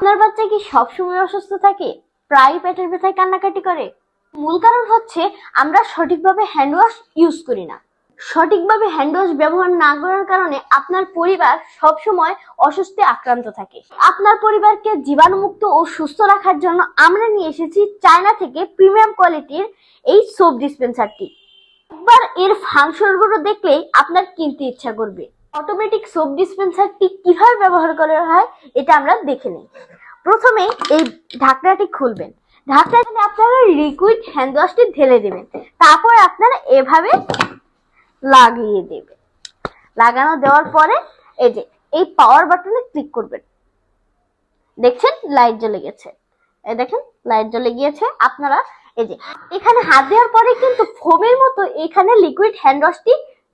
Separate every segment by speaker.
Speaker 1: আপনার বাচ্চা কি সবসময় অসুস্থ থাকে, প্রায় পেটের ব্যথায় কান্নাকাটি করে? মূল কারণ হচ্ছে আমরা সঠিকভাবে হ্যান্ড ওয়াশ ইউজ করি না। সঠিকভাবে হ্যান্ড ওয়াশ ব্যবহার না করার কারণে আপনার পরিবার সবসময় অসুস্থে আক্রান্ত থাকে। আপনার পরিবারকে জীবাণুমুক্ত ও সুস্থ রাখার জন্য আমরা নিয়ে এসেছি চায়না থেকে প্রিমিয়াম কোয়ালিটির এই সোপ ডিসপেন্সারটি। একবার এর ফাংশনগুলো দেখলেই আপনার কিনতে ইচ্ছা করবে। অটোমেটিক সোপ ডিসপেন্সারটি কিভাবে ব্যবহার করা হয় এটা আমরা দেখে নিই। প্রথমে এই ঢাকনাটি খুলবেন। ঢাকনাতে আপনারা লিকুইড হ্যান্ড ওয়াশটি ঢেলে দেবেন। তারপর আপনারা এভাবে লাগিয়ে দেবেন। লাগানো দেওয়ার পরে এই যে এই পাওয়ার বাটনে ক্লিক করবেন। দেখছেন লাইট জ্বলে গেছে। এই দেখেন লাইট জ্বলে গিয়েছে। আপনারা এই যে এখানে হাত দেওয়ার পরে কিন্তু ফোমের মতো এখানে লিকুইড হ্যান্ড ওয়াশটি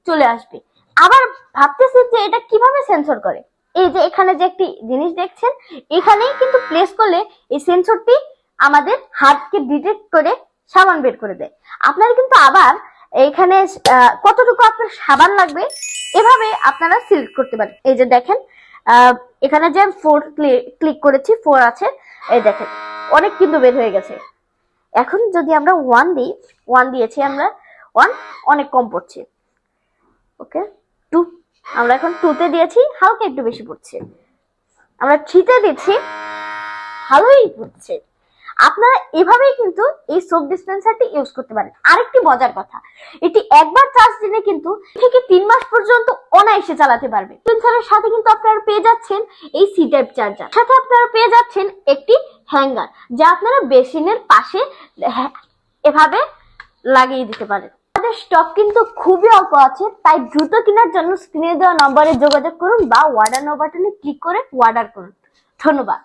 Speaker 1: চলে আসবে। আবার ভাবতেছেন যে এটা কিভাবে সেন্সর করে। এই যে এখানে যে একটি জিনিস দেখছেন, এখানেই কিন্তু প্লেস করলে এই সেন্সরটি আমাদের হাতকে ডিটেক্ট করে সাবান বের করে দেয়। আপনারা কিন্তু আবার এখানে কতটুকু আপনার সাবান লাগবে এভাবে আপনারা সিলেক্ট করতে পারেন। এই যে দেখেন এখানে যে 4 ক্লিক করেছি, 4 আছে। এই দেখেন অনেক কিন্তু বের হয়ে গেছে। এখন যদি আমরা 1 দিই, 1 দিয়েছি আমরা, 1 অনেক কম পড়ছে। ওকে 2 আমরা এখন 2 তে দিয়েছি, হালকা একটু বেশি পড়ছে। আমরা 3 তে দিচ্ছি, ভালোই পড়ছে। আপনারা এভাবেই কিন্তু এই সোপ ডিসপেন্সারটি ইউজ করতে পারেন। আরেকটি মজার কথা, এটি একবার চার্জ দিলে কিন্তু থেকে 3 মাস পর্যন্ত অনায়াসে চালাতে পারবে। ডিসপেন্সারের সাথে কিন্তু আপনারা পেয়ে যাচ্ছেন এই সি টাইপ চার্জার, সাথে আপনারা পেয়ে যাচ্ছেন একটি হ্যাঙ্গার, যা আপনারা বেসিনের পাশে এভাবে লাগিয়ে দিতে পারেন। আমাদের স্টক কিন্তু খুবই অল্প আছে, তাই দ্রুত কেনার জন্য স্ক্রিনে দেওয়া নম্বরে যোগাযোগ করুন বা অর্ডার নাও বাটনে ক্লিক করে অর্ডার করুন। ধন্যবাদ।